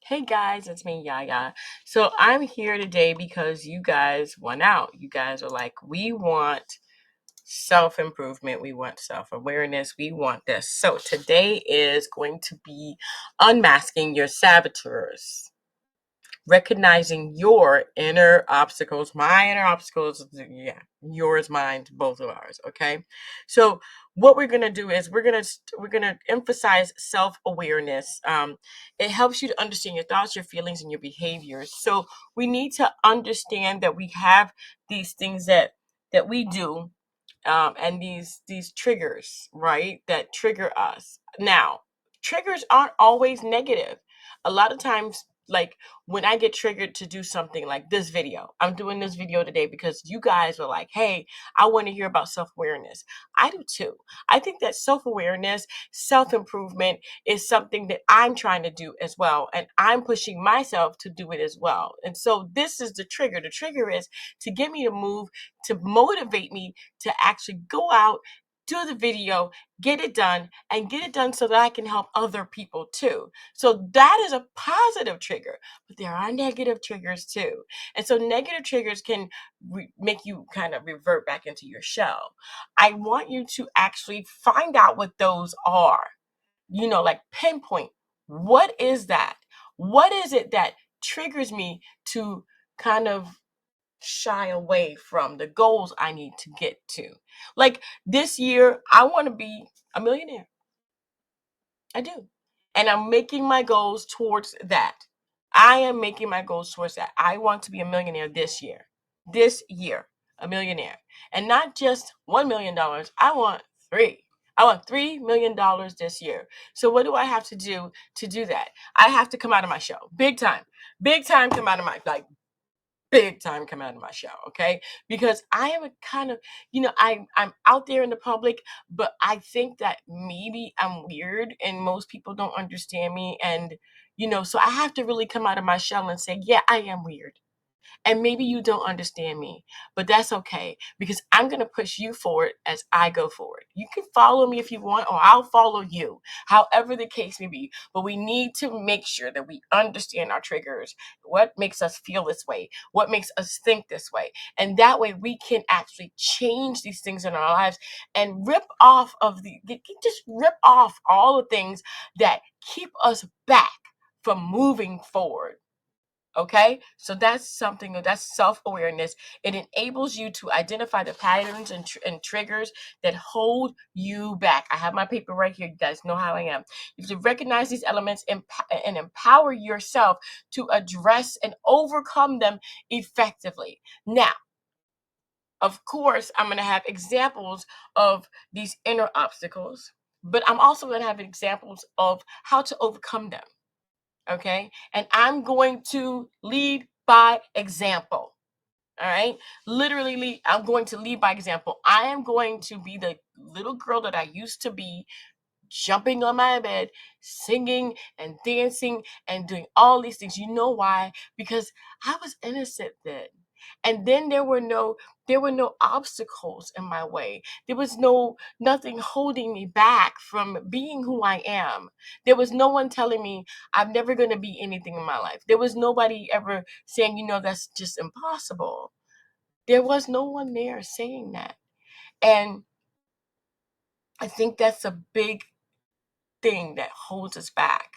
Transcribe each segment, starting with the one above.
Hey guys, it's me, Yaya. So I'm here today because you guys won out. You guys are like, we want self-improvement, we want self-awareness, we want this. So today is going to be unmasking your saboteurs, recognizing your inner obstacles, my inner obstacles, yeah, yours, mine, both of ours. Okay, so what we're gonna do is we're gonna emphasize self-awareness. It helps you to understand your thoughts, your feelings, and your behaviors. So we need to understand that we have these things that we do, and these triggers, right, that trigger us. Now, triggers aren't always negative. A lot of times, like when I get triggered to do something like this video, I'm doing this video today because you guys were like, hey, I want to hear about self-awareness. I do too. I think that self-awareness, self-improvement is something that I'm trying to do as well. And I'm pushing myself to do it as well. And so this is the trigger. The trigger is to get me to move, to motivate me to actually go out, do the video, get it done, and get it done so that I can help other people too. So that is a positive trigger, but there are negative triggers too. And so negative triggers can make you kind of revert back into your shell. I want you to actually find out what those are, like pinpoint. What is that? What is it that triggers me to kind of shy away from the goals I need to get to? Like this year, I want to be a millionaire. I do. And I'm making my goals towards that. I am making my goals towards that. I want to be a millionaire this year. This year, a millionaire. And not just $1 million. I want three. I want $3 million this year. So what do I have to do that? I have to come out of my shell. Big time. Big time come out of my big time come out of my shell, okay? Because I am a kind of, I'm out there in the public, but I think that maybe I'm weird and most people don't understand me. And, so I have to really come out of my shell and say, yeah, I am weird. And maybe you don't understand me, but that's okay because I'm going to push you forward as I go forward. You can follow me if you want, or I'll follow you, however the case may be. But we need to make sure that we understand our triggers, what makes us feel this way, what makes us think this way. And that way we can actually change these things in our lives and just rip off all the things that keep us back from moving forward. Okay, so that's self-awareness. It enables you to identify the patterns and triggers that hold you back. I have my paper right here. You guys know how I am. You have to recognize these elements and empower yourself to address and overcome them effectively. Now, of course, I'm going to have examples of these inner obstacles, but I'm also going to have examples of how to overcome them. Okay, and I'm going to lead by example. All right, literally, I'm going to lead by example. I am going to be the little girl that I used to be, jumping on my bed, singing and dancing and doing all these things. You know why? Because I was innocent then. And then there were no obstacles in my way. There was nothing holding me back from being who I am. There was no one telling me I'm never going to be anything in my life. There was nobody ever saying, that's just impossible. There was no one there saying that. And I think that's a big thing that holds us back,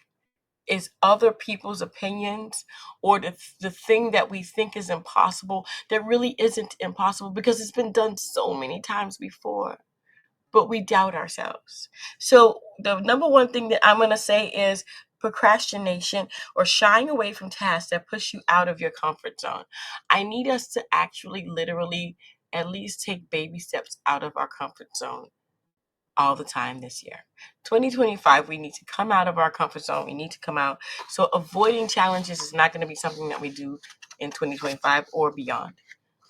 is other people's opinions, or the thing that we think is impossible that really isn't impossible because it's been done so many times before, but we doubt ourselves. So the number one thing that I'm going to say is procrastination, or shying away from tasks that push you out of your comfort zone. I need us to actually literally at least take baby steps out of our comfort zone all the time this year. 2025, we need to come out of our comfort zone. We need to come out. So avoiding challenges is not going to be something that we do in 2025 or beyond.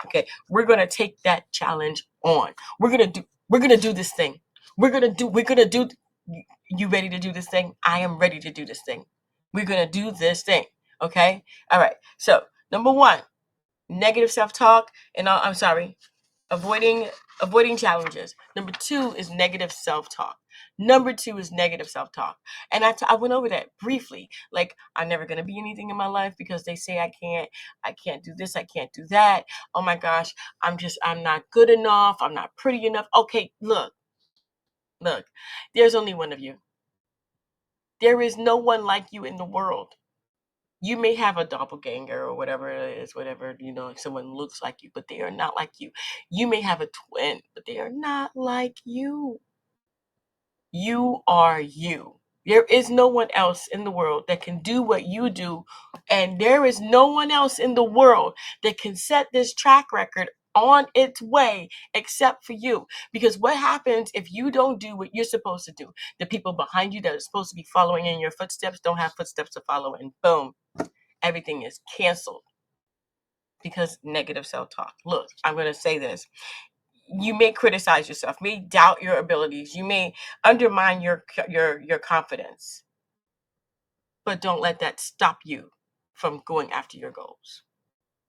Okay, we're going to take that challenge on. We're going to do this thing. You ready to do this thing? I am ready to do this thing. We're going to do this thing. Okay? All right. So, number one, negative self-talk, and I'm sorry, avoiding challenges. Number 2 is negative self-talk. And I went over that briefly. Like, I'm never going to be anything in my life because they say I can't do this, I can't do that. Oh my gosh, I'm not good enough, I'm not pretty enough. Okay, look, there's only one of you. There is no one like you in the world. You may have a doppelganger or whatever it is, whatever, if someone looks like you, but they are not like you. You may have a twin, but they are not like you. You are you. There is no one else in the world that can do what you do. And there is no one else in the world that can set this track record on its way except for you. Because what happens if you don't do what you're supposed to do? The people behind you that are supposed to be following in your footsteps don't have footsteps to follow, and boom, everything is canceled because negative self-talk. Look, I'm going to say this. You may criticize yourself, may doubt your abilities, you may undermine your confidence, but don't let that stop you from going after your goals.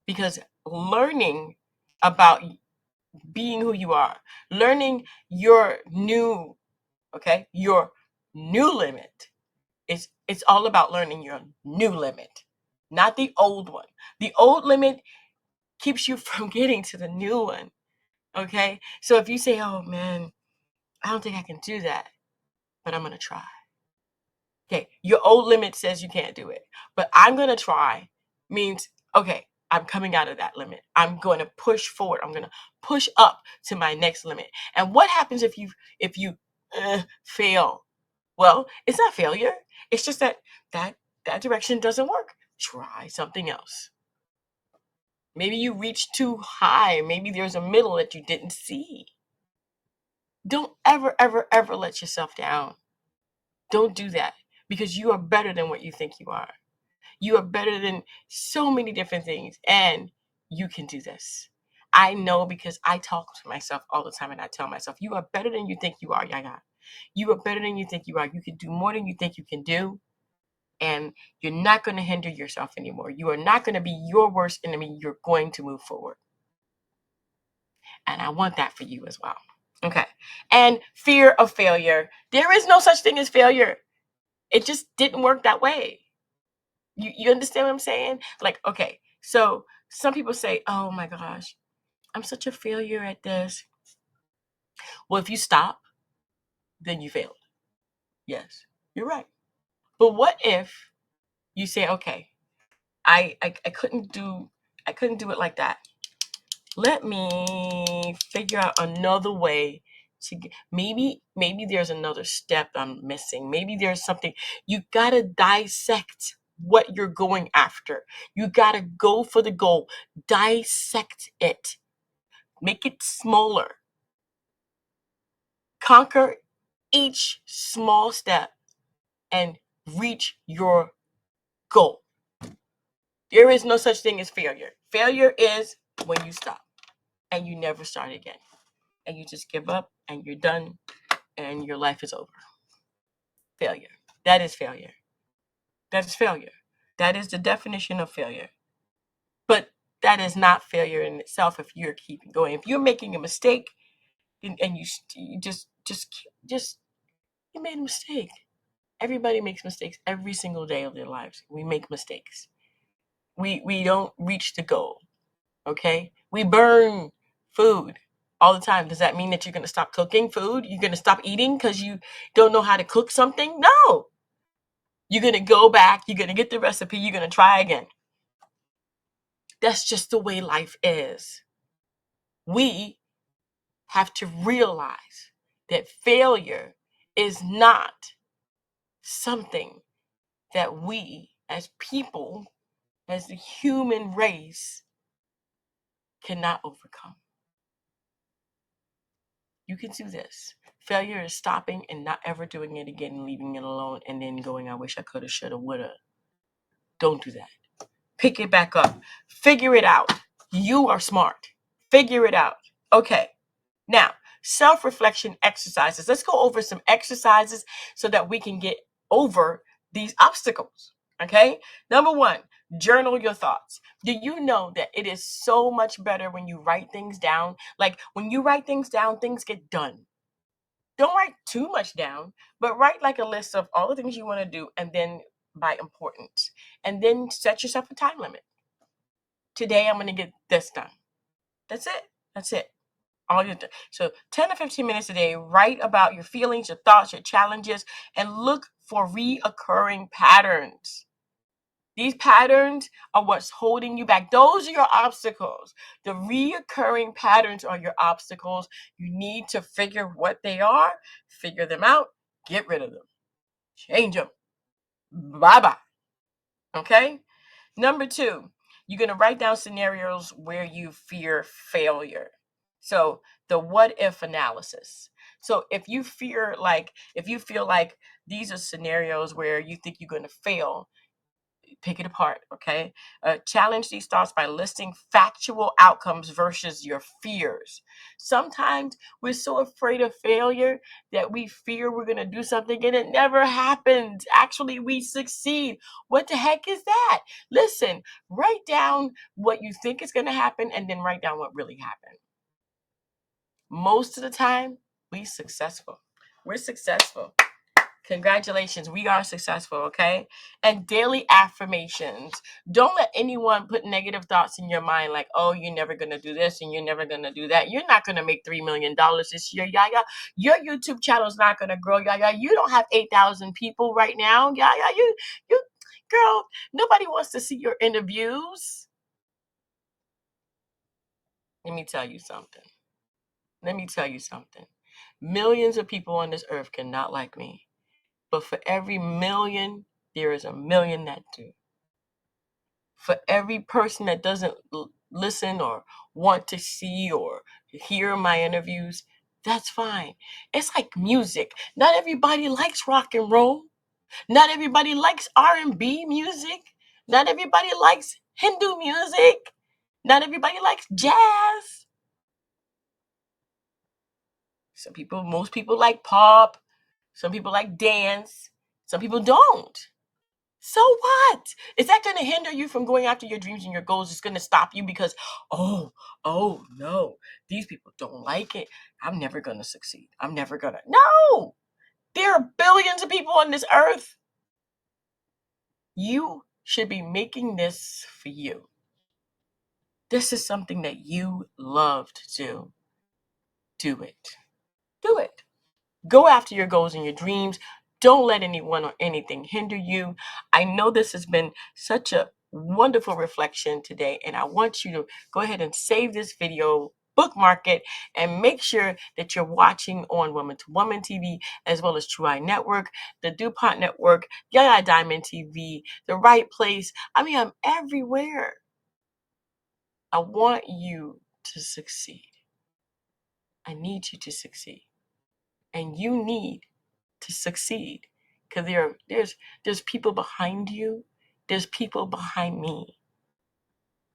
Because learning about being who you are, learning your new limit, it's all about learning your new limit, not the old one. The old limit keeps you from getting to the new one. Okay, so if you say, oh man, I don't think I can do that, but I'm going to try. Okay, your old limit says you can't do it, but I'm going to try means, okay, I'm coming out of that limit. I'm going to push forward. I'm going to push up to my next limit. And what happens if you fail? Well, it's not failure. It's just that direction doesn't work. Try something else. Maybe you reached too high. Maybe there's a middle that you didn't see. Don't ever, ever, ever let yourself down. Don't do that, because you are better than what you think you are. You are better than so many different things, and you can do this. I know, because I talk to myself all the time, and I tell myself, you are better than you think you are, Yaya. You are better than you think you are. You can do more than you think you can do, and you're not going to hinder yourself anymore. You are not going to be your worst enemy. You're going to move forward. And I want that for you as well. Okay. And fear of failure. There is no such thing as failure. It just didn't work that way. You understand what I'm saying? Like, okay, so some people say, oh my gosh, I'm such a failure at this. Well, if you stop, then you failed. Yes, you're right. But what if you say, okay, I couldn't do it like that. Let me figure out another way to get, maybe there's another step I'm missing. Maybe there's something. You got to dissect what you're going after. You got to go for the goal. Dissect it. Make it smaller. Conquer each small step and reach your goal. There is no such thing as failure. Failure is when you stop and you never start again. And you just give up and you're done and your life is over. Failure. That is failure. That is failure. That is the definition of failure. But that is not failure in itself if you're keeping going. If you're making a mistake and you just you made a mistake. Everybody makes mistakes every single day of their lives. We make mistakes. We don't reach the goal. Okay? We burn food all the time. Does that mean that you're going to stop cooking food? You're going to stop eating because you don't know how to cook something? No. You're going to go back. You're going to get the recipe. You're going to try again. That's just the way life is. We have to realize that failure is not something that we as people, as the human race, cannot overcome. You can do this. Failure is stopping and not ever doing it again and leaving it alone and then going, I wish I coulda, shoulda, woulda. Don't do that. Pick it back up. Figure it out. You are smart. Figure it out. Okay. Now, self-reflection exercises. Let's go over some exercises so that we can get over these obstacles. Okay. Number 1, Journal your thoughts. Do you know that it is so much better when you write things down? Like when you write things down, things get done. Don't write too much down, but write like a list of all the things you want to do and then by importance. And then set yourself a time limit. Today I'm going to get this done. That's it. That's it. All you do. So 10 to 15 minutes a day, write about your feelings, your thoughts, your challenges, and look for reoccurring patterns. These patterns are what's holding you back. Those are your obstacles. The reoccurring patterns are your obstacles. You need to figure what they are, figure them out, get rid of them, change them. Bye-bye. Okay? Number 2, you're going to write down scenarios where you fear failure. So the what if analysis. So if you feel like these are scenarios where you think you're going to fail, pick it apart, okay? Challenge these thoughts by listing factual outcomes versus your fears. Sometimes we're so afraid of failure that we fear we're going to do something and it never happens. Actually, we succeed. What the heck is that? Listen, write down what you think is going to happen and then write down what really happened. Most of the time, we're successful. Congratulations, we are successful, okay? And daily affirmations. Don't let anyone put negative thoughts in your mind like, oh, you're never going to do this and you're never going to do that. You're not going to make $3 million this year, Yaya. Your YouTube channel is not going to grow, Yaya. You don't have 8,000 people right now, Yaya. You, girl, nobody wants to see your interviews. Let me tell you something. Millions of people on this earth cannot like me. But for every million, there is a million that do. For every person that doesn't listen or want to see or hear my interviews, that's fine. It's like music. Not everybody likes rock and roll. Not everybody likes R&B music. Not everybody likes Hindu music. Not everybody likes jazz. Most people like pop. Some people like dance. Some people don't. So what? Is that going to hinder you from going after your dreams and your goals? It's going to stop you because, oh no, these people don't like it. I'm never going to succeed. I'm never going to. No, there are billions of people on this earth. You should be making this for you. This is something that you love to do. Do it. Do it. Go after your goals and your dreams. Don't let anyone or anything hinder you. I know this has been such a wonderful reflection today, and I want you to go ahead and save this video, bookmark it, and make sure that you're watching on Woman to Woman TV, as well as True Eye Network, the DuPont Network, Yaya Diamond TV, The Right Place. I mean, I'm everywhere. I want you to succeed. I need you to succeed. And you need to succeed, because there's people behind you, there's people behind me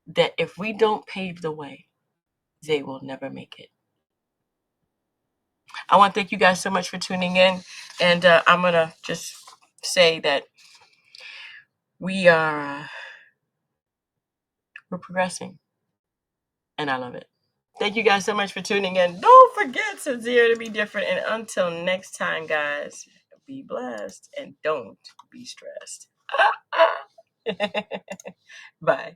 that if we don't pave the way, they will never make it. I want to thank you guys so much for tuning in, and I'm gonna just say that we're progressing, and I love it. Thank you guys so much for tuning in. Don't forget to dare to be different, and until next time, guys, be blessed and don't be stressed. Bye.